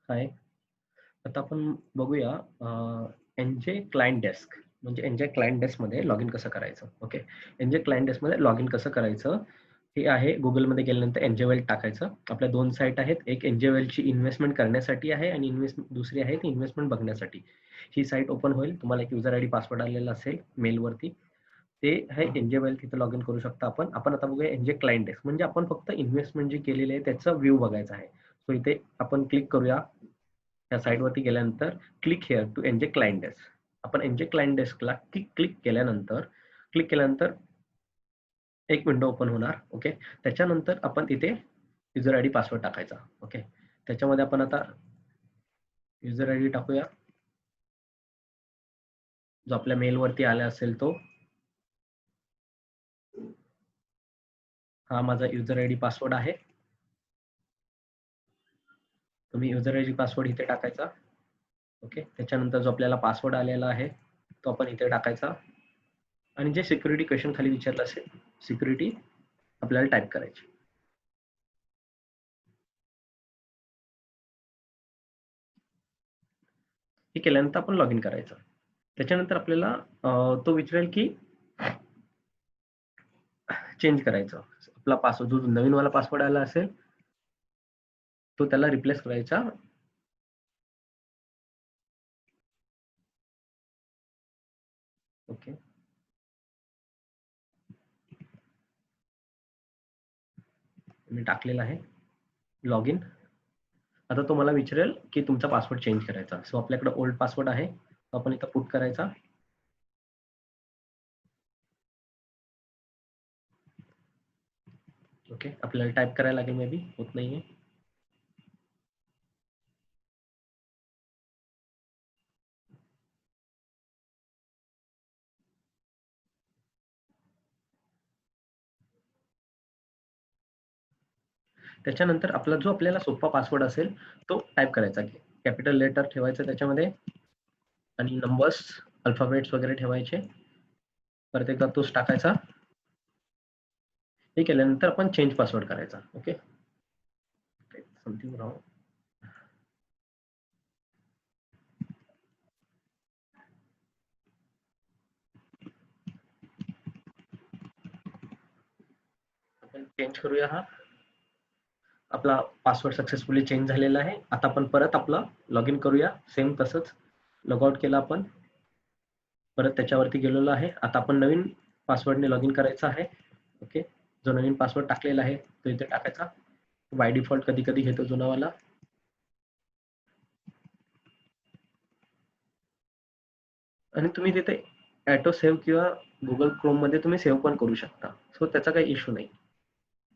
हाय. आता आपण बघूया एनजे क्लायंट डेस्क म्हणजे एनजे क्लायंट डेस्कमध्ये लॉगिन कसं करायचं. ओके. एनजे क्लायंट डेस्कमध्ये लॉगिन कसं करायचं हे आहे. Googleमध्ये गेल्यानंतर एनजे वेल्थ टाकायचं. आपल्या 2 साईट आहेत. एक एनजे वेल्थची इन्व्हेस्टमेंट करण्यासाठी आहे आणि दुसरी आहे ती इन्व्हेस्टमेंट बघण्यासाठी. ही साईट ओपन होईल. तुम्हाला एक युजर आयडी पासवर्ड आलेला असेल मेलवरती. ते आहे एनजे वेल्थ तिथे लॉगिन करू शकता आपण. आपण आता बघूया एनजे क्लायंट डेस्क म्हणजे आपण फक्त इन्व्हेस्टमेंट जी केलेली आहे त्याचा व्ह्यू बघायचा आहे. सो इथे आपण क्लिक करूया. त्या साईटवरती गेल्यानंतर click here to NJ client desk. आपण एनजे क्लायंट डेस्कला क्लिक केल्यानंतर एक विंडो ओपन होणार. ओके. त्याच्यानंतर आपण तिथे युजर आयडी पासवर्ड टाकायचा. ओके. त्याच्यामध्ये आपण आता युजर आयडी टाकूया. जो आपल्या मेलवरती आला असेल तो. हा माझा युजर आयडी पासवर्ड आहे. तुम्ही युजर आयडी पासवर्ड इथे टाकायचा. ओके. त्याच्यानंतर जो आपल्याला पासवर्ड आलेला आहे तो आपण इथे टाकायचा आणि जे सिक्युरिटी क्वेश्चन खाली विचारलं असेल सिक्युरिटी आपल्याला टाईप करायची. हे केल्यानंतर आपण लॉगिन करायचं. त्याच्यानंतर आपल्याला तो विचारेल की चेंज करायचं. आपला पासवर्ड जो नवीनवाला पासवर्ड आला असेल तो त्याला रिप्लेस करायचा. ओके. मी टाकलेला आहे लॉगिन. आता तो मला विचारेल की तुमचा पासवर्ड चेंज करायचा. सो आपल्याकडे ओल्ड पासवर्ड आहे तो आपण इथं पुट करायचा. ओके. आपल्याला टाईप करायला लागेल मे बी होत नाहीये. त्याच्यानंतर आपला जो आपल्याला सोपा पासवर्ड असेल तो टाईप करायचा. कॅपिटल लेटर ठेवायचं त्याच्यामध्ये आणि नंबर्स अल्फाबेट्स वगैरे ठेवायचे. परत एकदा तोच टाकायचा. हे केल्यानंतर आपण चेंज पासवर्ड करायचा. ओके. Something wrong. आपण चेंज करूया. हा आपला पासवर्ड सक्सेसफुली चेंज झालेला आहे. आता आपण परत आपला लॉगिन करूया. सेम तसंच लॉगआउट केलं आपण. परत त्याच्यावरती गेलेलो आहे. आता आपण नवीन पासवर्डने लॉगिन करायचं आहे. ओके. जो नवीन पासवर्ड टाकलेला आहे तो इथे टाकायचा. बाय डिफॉल्ट कधी कधी घेतो जुनावाला. आणि तुम्ही तिथे ऑटो सेव्ह किंवा गुगल क्रोम मध्ये तुम्ही सेव्ह पण करू शकता. सो त्याचा काही इश्यू नाही.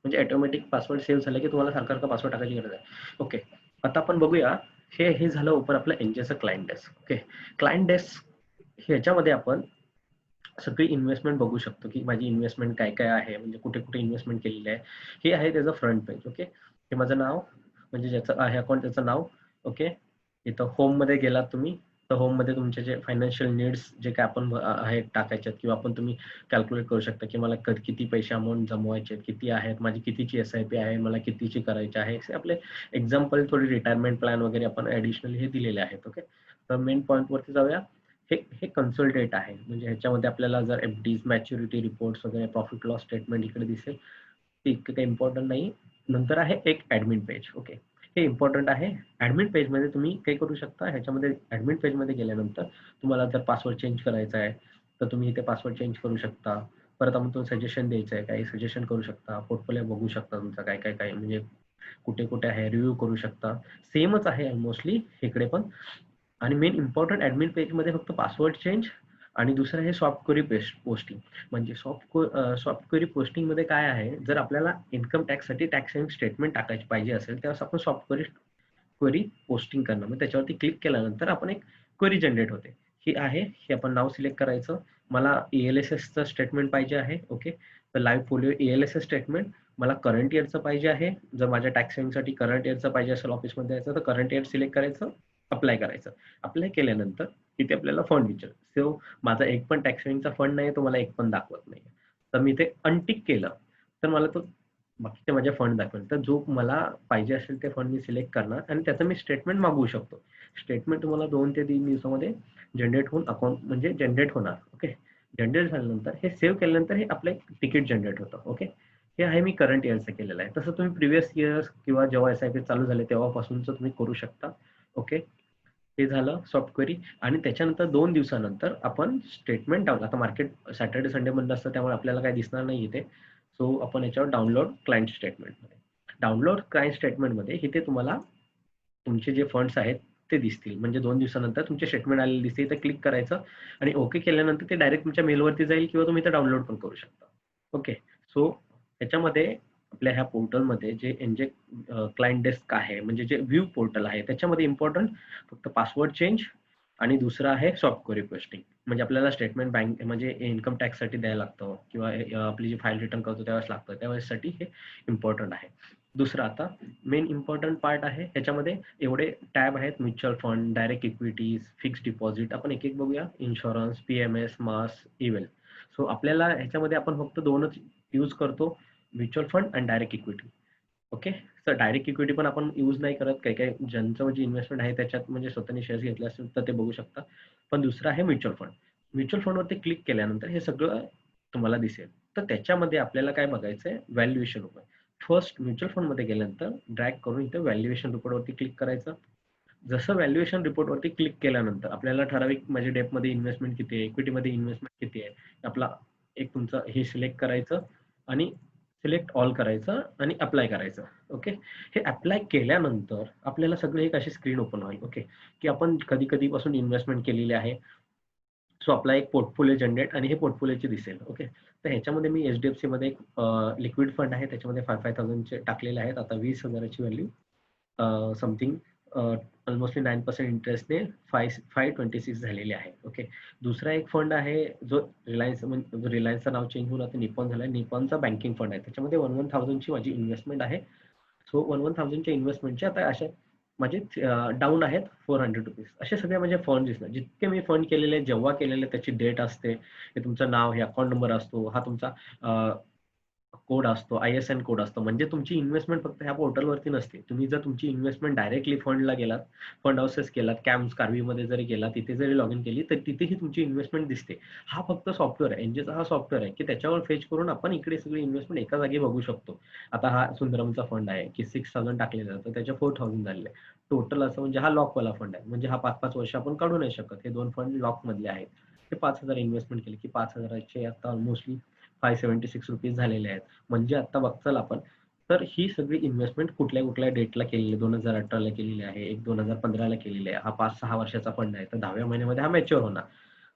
म्हणजे ऑटोमॅटिक पासवर्ड सेव्ह झाला की तुम्हाला सारखा पासवर्ड टाकायची गरज आहे. ओके. आता आपण बघूया. हे झालं ओपन आपलं एनजेचं client desk. Okay. Client desk ह्याच्यामध्ये आपण सगळी इन्व्हेस्टमेंट बघू शकतो की माझी इन्व्हेस्टमेंट काय काय आहे म्हणजे कुठे कुठे इन्व्हेस्टमेंट केलेली आहे. हे आहे त्याचं फ्रंट पेज. ओके. हे माझं नाव म्हणजे ज्याचं आहे अकाउंट त्याचं नाव. ओके. इथं होम मध्ये गेलात तुम्ही तर होम मध्ये तुमचे जे फायनान्शियल नीड्स जे काय आपण आहेत टाकायचे किंवा आपण तुम्ही कॅल्क्युलेट करू शकता की मला किती पैसे अमाऊंट जमवायचे किती आहेत माझी कितीची SIP आहे मला कितीची करायची आहे. आपले एक्झाम्पल थोडी रिटायरमेंट प्लॅन वगैरे आपण ऍडिशनली हे दिलेले आहेत. ओके. तर मेन पॉईंट वरती जाऊया. हे हे कन्सल्टेट आहे म्हणजे ह्याच्यामध्ये आपल्याला जर FDs मॅच्युरिटी रिपोर्ट्स वगैरे प्रॉफिट लॉस स्टेटमेंट इकडे दिसेल. ते इतकं काही इम्पॉर्टंट नाही. नंतर आहे एक ऍडमिन पेज. ओके. हे इम्पॉर्टंट आहे. ऍडमिन पेज मध्ये तुम्ही काय करू शकता ह्याच्यामध्ये ऍडमिन पेज मध्ये गेल्यानंतर तुम्हाला जर पासवर्ड चेंज करायचा आहे तर तुम्ही इथे पासवर्ड चेंज करू शकता. परत आपण तुम्हाला सजेशन द्यायचं आहे काही सजेशन करू शकता. पोर्टफोलिओ बघू शकता तुमचा काय काय काय म्हणजे कुठे कुठे आहे रिव्ह्यू करू शकता. सेमच आहे मोस्टली इकडे पण. आणि मेन इम्पॉर्टंट ऍडमिन पेज मध्ये फक्त पासवर्ड चेंज आणि दुसरं आहे सॉफ्ट क्वेरी पोस्टिंग. म्हणजे सॉफ्ट क्वेरी पोस्टिंग मध्ये काय आहे जर आपल्याला इन्कम टॅक्स साठी टॅक्स स्टेटमेंट टाकायची पाहिजे असेल त्यावेळेस आपण सॉफ्ट क्वेरी पोस्टिंग करणं. मग त्याच्यावरती क्लिक केल्यानंतर आपण एक क्वेरी जनरेट होते. ही आहे. हे आपण नाव सिलेक्ट करायचं. मला ELSS चं स्टेटमेंट पाहिजे आहे. ओके. तर लाईव्ह फोलिओ ELSS स्टेटमेंट मला करंट इयरचं पाहिजे आहे. जर माझ्या टॅक्स साठी करंट इयरचं पाहिजे असेल ऑफिसमध्ये यायचं तर करंट इयर सिलेक्ट करायचं. अप्लाय करायचं. अप्लाय केल्यानंतर तिथे आपल्याला फंड विचार. सो माझा एक पण टॅक्स सेव्हिंगचा फंड नाही तो मला एक पण दाखवत नाही. तर मी ते अनटिक केलं तर मला तो बाकीचे माझे फंड दाखवेल. तर जो मला पाहिजे असेल ते फंड मी सिलेक्ट करणार आणि त्याचं मी स्टेटमेंट मागवू शकतो. स्टेटमेंट तुम्हाला 2 ते 3 दिवसामध्ये जनरेट होऊन अकाउंट म्हणजे जनरेट होणार. ओके. जनरेट झाल्यानंतर हे सेव्ह केल्यानंतर हे आपलं एक तिकीट जनरेट होतं. ओके. हे आहे मी करंट इयरचं केलेलं आहे. तसं तुम्ही प्रिव्हियस इयर्स किंवा जेव्हा एस-आय-पी चालू झाले तेव्हापासूनचं तुम्ही करू शकता. ओके. हे झालं सॉफ्ट क्वेरी आणि त्याच्यानंतर 2 दिवसानंतर आपण स्टेटमेंट डाउन आता मार्केट सॅटर्डे संडे बंद असतं त्यामुळे आपल्याला काही दिसणार नाही इथे. सो आपण याच्यावर डाउनलोड क्लायंट स्टेटमेंटमध्ये. डाउनलोड क्लायंट स्टेटमेंटमध्ये इथे तुम्हाला तुमचे जे फंड्स आहेत ते दिसतील. म्हणजे 2 दिवसानंतर तुमचे स्टेटमेंट आलेले दिसते. इथे क्लिक करायचं आणि ओके केल्यानंतर ते डायरेक्ट तुमच्या मेलवरती जाईल किंवा तुम्ही ते डाउनलोड पण करू शकता. ओके. सो त्याच्यामध्ये आपल्या ह्या पोर्टलमध्ये जे क्लायंट डेस्क आहे म्हणजे जे व्ह्यू पोर्टल आहे त्याच्यामध्ये इम्पॉर्टंट फक्त पासवर्ड चेंज आणि दुसरं आहे सॉफ्ट क्वेरी रिक्वेस्टिंग. म्हणजे आपल्याला स्टेटमेंट बँक म्हणजे इन्कम टॅक्ससाठी द्यायला लागतं किंवा आपली जी फाईल रिटर्न करतो त्यावेळेस लागतं. त्यावेळेससाठी हे इम्पॉर्टंट आहे. दुसरं आता मेन इम्पॉर्टंट पार्ट आहे. ह्याच्यामध्ये एवढे टॅब आहेत mutual fund, direct equities, fixed deposit. आपण एक-एक बघूया. इन्शुरन्स, पी-एम-एस, मास, इवेल. सो आपल्याला ह्याच्यामध्ये आपण फक्त 2च यूज करतो. म्युच्युअल फंड आणि डायरेक्ट इक्विटी. ओके. तर डायरेक्ट इक्विटी पण आपण यूज नाही करत. काही-काही ज्यांचं म्हणजे इन्व्हेस्टमेंट आहे त्याच्यात म्हणजे स्वतःनी शेअर्स घेतले असेल तर ते बघू शकता. पण दुसरं आहे म्युच्युअल फंड. म्युच्युअल फंडवरती क्लिक केल्यानंतर हे सगळं तुम्हाला दिसेल. तर त्याच्यामध्ये आपल्याला काय बघायचंय व्हॅल्युएशन रुपये. फर्स्ट म्युच्युअल फंडमध्ये गेल्यानंतर ड्रॅग करून इथे व्हॅल्युएशन रिपोर्टवरती क्लिक करायचं. जसं व्हॅल्युएशन रिपोर्टवरती क्लिक केल्यानंतर आपल्याला ठराविक म्हणजे डेपमध्ये इन्व्हेस्टमेंट किती आहे, इक्विटीमध्ये इन्व्हेस्टमेंट किती आहे, आपला एक तुमचं हे सिलेक्ट करायचं आणि सिलेक्ट ऑल करायचं आणि अप्लाय करायचं. ओके. हे अप्लाय केल्यानंतर आपल्याला सगळं एक अशी स्क्रीन ओपन होईल. ओके. की आपण कधी-कधीपासून इन्व्हेस्टमेंट केलेली आहे. सो आपला एक पोर्टफोलिओ जनरेट आणि हे पोर्टफोलिओची दिसेल. ओके. तर ह्याच्यामध्ये मी एच-डी-एफ-सीमध्ये एक लिक्विड फंड आहे. त्याच्यामध्ये 5,000 चे टाकलेले आहेत. आता 20,000ची व्हॅल्यू समथिंग ऑलमोस्ट 9% इंटरेस्टने 526 झालेले आहे. ओके. दुसरा एक फंड आहे जो रिलायन्स म्हणजे रिलायन्सचं नाव चेंज होऊन आता निपॉन झालंय. निपॉनचा बँकिंग फंड आहे. त्याच्यामध्ये 11,000 ची माझी इन्व्हेस्टमेंट आहे. सो 11,000 च्या इन्व्हेस्टमेंटचे आता अशा माझे डाऊन आहेत ₹400. असे सगळे माझे फंड दिसणार. जितके मी फंड केलेले जेव्हा केलेले त्याची डेट असते. हे तुमचं नाव, हे अकाउंट नंबर असतो. हा तुमचा कोड असतो, आय-एस-एन कोड असतो. म्हणजे तुमची इन्व्हेस्टमेंट फक्त ह्या पोर्टलवरती नसते. तुम्ही जर तुमची इन्व्हेस्टमेंट डायरेक्टली फंडला गेलात, फंड हाऊसेस केलात, कॅम्प्स, कार्वीमध्ये जरी गेलात, तिथे जरी लॉग इन केली, तर तिथेही तुमची इन्व्हेस्टमेंट दिसते. हा फक्त सॉफ्टवेअर आहे. एनजेचा हा सॉफ्टवेअर आहे, की त्याच्यावर फेच करून आपण इकडे सगळी इन्व्हेस्टमेंट एका जागी बघू शकतो. आता हा सुंदरमचा फंड आहे, की 6,000 टाकलेला आहे, तर त्याच्या 4,000 झालेले आहे. टोटल असं म्हणजे हा लॉकवाला फंड आहे. म्हणजे हा 5-5 वर्ष आपण काढू नाही शकत. हे 2 फंड लॉकमधले आहेत. ते 5,000 इन्व्हेस्टमेंट केली, की 5,000चे आता ऑलमोस्टली ₹576 झालेले आहेत. म्हणजे आता बघचाल आपण, तर ही सगळी इन्व्हेस्टमेंट कुठल्या-कुठल्या डेटला केलेली आहे. 2018 ला केलेली आहे, एक 2015 ला केलेली आहे. हा 5-6 वर्षाचा फंड आहे. तर 10व्या महिन्यामध्ये हा मॅच्युअर होणार.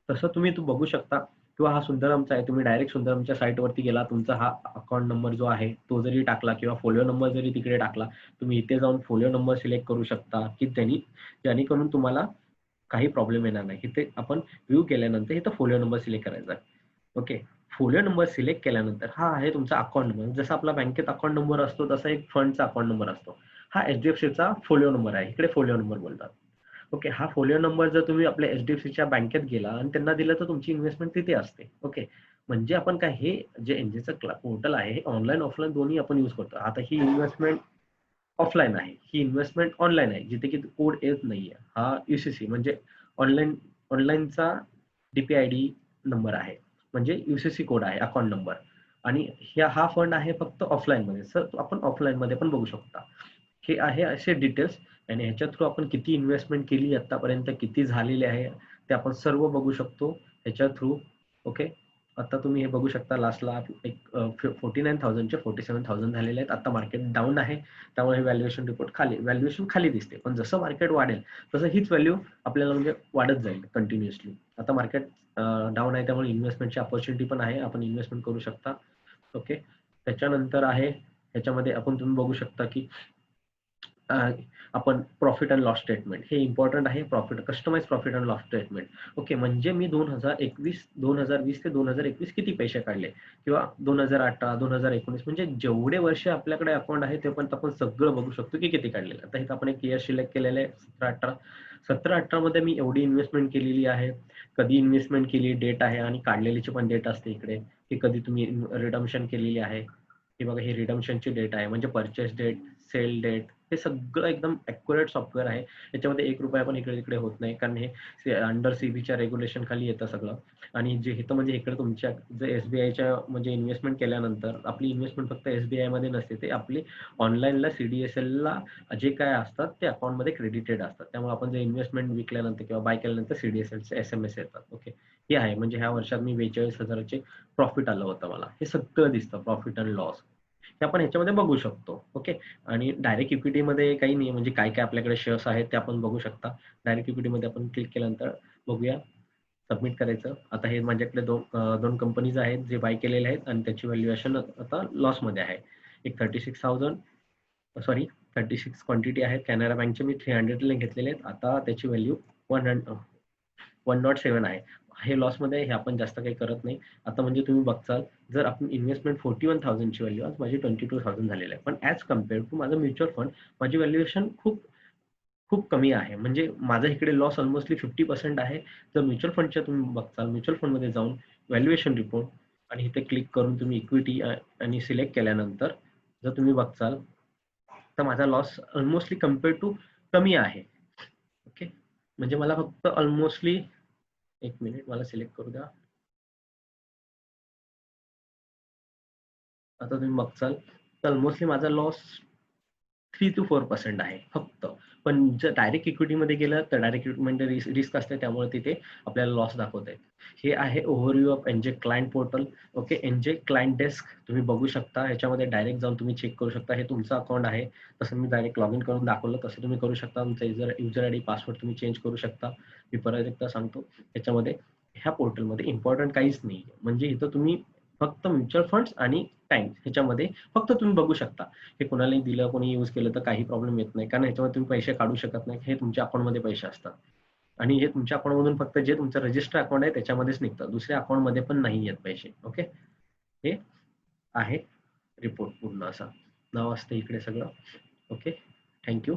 तसं तुम्ही तो बघू शकता किंवा हा सुंदरमचा आहे. तुम्ही डायरेक्ट सुंदरमच्या साइटवरती गेला. तुमचा हा अकाउंट नंबर जो आहे, तो जरी टाकला किंवा फोलिओ नंबर जरी तिकडे टाकला, तुम्ही इथे जाऊन फोलिओ नंबर सिलेक्ट करू शकता, की जेणेकरून तुम्हाला काही प्रॉब्लेम येणार नाही. इथे आपण व्ह्यू केल्यानंतर इथं फोलिओ नंबर सिलेक्ट करायचा आहे. ओके. फोलिओ नंबर सिलेक्ट केल्यानंतर हा आहे तुमचा अकाउंट नंबर. जसा आपला बँकेत अकाउंट नंबर असतो, तसा एक फंडचा अकाउंट नंबर असतो. हा एच-डी-एफ-सीचा फोलिओ नंबर आहे. इकडे फोलिओ नंबर बोलतात. ओके. हा फोलिओ नंबर जर तुम्ही आपल्या एच-डी-एफ-सीच्या बँकेत गेला आणि त्यांना दिलं, तर तुमची इन्व्हेस्टमेंट तिथे असते. ओके. म्हणजे आपण काय हे जे एनजेचं पोर्टल आहे, हे ऑनलाईन, ऑफलाईन दोन्ही आपण यूज करतो. आता ही इन्व्हेस्टमेंट ऑफलाईन आहे. ही इन्व्हेस्टमेंट ऑनलाईन आहे, जिथे की कोड येत नाहीये. हा यू म्हणजे ऑनलाईन ऑनलाईनचा डी नंबर आहे. म्हणजे यू कोड आहे, अकाउंट नंबर आणि हा फंड आहे फक्त ऑफलाईनमध्ये. सर आपण ऑफलाईनमध्ये पण बघू शकता. हे आहे असे डिटेल्स आणि ह्याच्या थ्रू आपण किती इन्व्हेस्टमेंट केली आत्तापर्यंत, किती झालेली आहे, ते आपण सर्व बघू शकतो ह्याच्या थ्रू. ओके. आता तुम्ही हे बघू शकता लास्टला एक 49,000 चे 47,000 झालेले आहेत. आता मार्केट डाऊन आहे. त्यामुळे व्हॅल्युएशन रिपोर्ट व्हॅल्युएशन खाली दिसते. पण जसं मार्केट वाढेल, तसं हीच व्हॅल्यू आपल्याला म्हणजे वाढत जाईल कंटिन्युअसली. आता मार्केट डाऊन आहे त्यामुळे इन्व्हेस्टमेंटची अपॉर्च्युनिटी पण आहे. आपण इन्व्हेस्टमेंट करू शकता. ओके. त्याच्यानंतर आहे ह्याच्यामध्ये आपण तुम्ही बघू शकता, की आपण प्रॉफिट अँड लॉस स्टेटमेंट हे इम्पॉर्टंट आहे. Customize profit and loss statement. Okay. म्हणजे मी 2020 ते 2021 किती पैसे काढले किंवा 2018, 2019 म्हणजे जेवढे वर्ष आपल्याकडे अकाउंट आहे ते पण आपण सगळं बघू शकतो, की किती काढलेलं. आता इथं आपण एक इयर सिलेक्ट केलेलं आहे 17-18. 17-18 मध्ये मी एवढी इन्व्हेस्टमेंट केलेली आहे. कधी इन्व्हेस्टमेंट केली, डेट आहे आणि काढलेलीची पण डेट असते इकडे, की कधी तुम्ही रिडम्पशन केलेली आहे. हे बघा, ही रिडम्पशनची डेट आहे, म्हणजे परचेस डेट, सेल डेट, हे सगळं एकदम ॲक्युरेट सॉफ्टवेअर आहे. याच्यामध्ये ₹1 पण इकडे-तिकडे होत नाही, कारण हे अंडर सेबीच्या रेग्युलेशन खाली येतं सगळं. आणि जे इथं म्हणजे इकडे तुमच्या जे एस-बी-आयच्या म्हणजे इन्व्हेस्टमेंट केल्यानंतर आपली इन्व्हेस्टमेंट फक्त एस-बी-आयमध्ये नसते. ते आपली ऑनलाईनला सी-डी-एस-एलला जे काय असतात ते अकाउंटमध्ये क्रेडिटेड असतात. त्यामुळे आपण जे इन्व्हेस्टमेंट विकल्यानंतर किंवा बाय केल्यानंतर सी-डी-एस-एलचे एस-एम-एस येतात. ओके. हे आहे, म्हणजे ह्या वर्षात मी 42,000चे प्रॉफिट आलं होतं मला. हे सगळं दिसतं, प्रॉफिट अँड लॉस. हे आपण ह्याच्यामध्ये बघू शकतो. ओके. आणि डायरेक्ट इक्विटीमध्ये काही नाही, म्हणजे काय-काय आपल्याकडे शेअर्स आहेत ते आपण बघू शकता. डायरेक्ट इक्विटीमध्ये आपण क्लिक केल्यानंतर बघूया, सबमिट करायचं. आता हे माझ्याकडे 2 कंपनीज आहेत जे बाय केलेले आहेत आणि त्याची व्हॅल्युएशन आता लॉसमध्ये आहे. एक 36,000 सॉरी 36 क्वांटिटी आहेत. कॅनरा बँकचे मी 300ला घेतलेले आहेत. आता त्याची व्हॅल्यू 107 आहे. हे लॉसमध्ये आहे, हे आपण जास्त काही करत नाही. आता म्हणजे तुम्ही बघचाल, जर आपण इन्व्हेस्टमेंट 41,000 ची व्हॅल्यू आज माझी 22,000 झालेली आहे. पण ॲज कंपेअर्ड टू माझं म्युच्युअल फंड, माझी व्हॅल्युएशन खूप खूप कमी आहे. म्हणजे माझा इकडे लॉस अल्मोस्टली 50% आहे. जर म्युच्युअल फंडच्या तुम्ही बघचाल, म्युच्युअल फंडमध्ये जाऊन व्हॅल्युएशन रिपोर्ट आणि इथे क्लिक करून तुम्ही इक्विटी आणि सिलेक्ट केल्यानंतर जर तुम्ही बघचाल, तर माझा लॉस अल्मोस्टली कंपेअर्ड टू कमी आहे. ओके. म्हणजे मला फक्त अल्मोस्टली 1 मिनिट मला सिलेक्ट करू द्या. आता तुम्ही बघचाल, तर मोस्टली माझा लॉस 3 to 4% आहे फक्त. पण जर डायरेक्ट इक्विटीमध्ये गेलं तर डायरेक्ट इक्विटीमध्ये रिस्क असते, त्यामुळे तिथे आपल्याला लॉस दाखवत आहे. हे आहे overview of NJ client portal. Okay. NJ client desk तुम्ही बघू शकता. ह्याच्यामध्ये डायरेक्ट जाऊन तुम्ही चेक करू शकता. हे तुमचं अकाउंट आहे. तसं मी डायरेक्ट लॉग इन करून दाखवलं, तसं तुम्ही करू शकता. तुमचा युजर आयडी, पासवर्ड तुम्ही चेंज करू शकता. मी परत एकदा सांगतो, त्याच्यामध्ये ह्या पोर्टलमध्ये इम्पोर्टंट काहीच नाही. म्हणजे इथं तुम्ही फक्त म्युच्युअल फंड्स आणि टाईम ह्याच्यामध्ये फक्त तुम्ही बघू शकता. हे कोणालाही दिलं, कोणी यूज केलं तर काही प्रॉब्लेम येत नाही. कारण ह्याच्यामध्ये तुम्ही पैसे काढू शकत नाही. हे तुमच्या अकाउंटमध्ये पैसे असतात. आणि हे तुमच्या अकाउंटमधून फक्त जे तुमचं रजिस्टर अकाउंट आहे त्याच्यामध्येच निघतं. दुसऱ्या अकाउंटमध्ये पण नाही येत पैसे. ओके. हे आहे रिपोर्ट पूर्ण असा. नाव असतं इकडे सगळं. ओके. Thank you.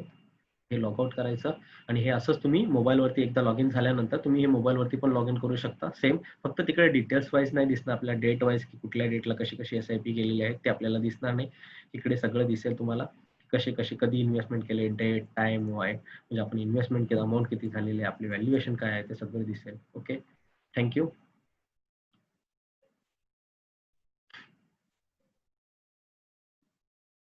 हे लॉग आउट करायचं आणि हे असंच तुम्ही मोबाईलवरती एकदा लॉग इन झाल्यानंतर तुम्ही हे मोबाईलवरती पण लॉग इन करू शकता. सेम, फक्त तिकडे डिटेल्स वाईज नाही दिसणार आपल्याला, डेट वाईज की कुठल्या डेटला कशी-कशी एस-आय-पी गेलेली आहे ते आपल्याला दिसणार नाही. इकडे सगळं दिसेल तुम्हाला. कशी-कशी कधी इन्व्हेस्टमेंट केले, डेट, टाईम, म्हणजे आपण इन्व्हेस्टमेंट केलं, अमाउंट किती झालेली आहे, आपली व्हॅल्युएशन काय आहे ते सगळं दिसेल. ओके. Thank you.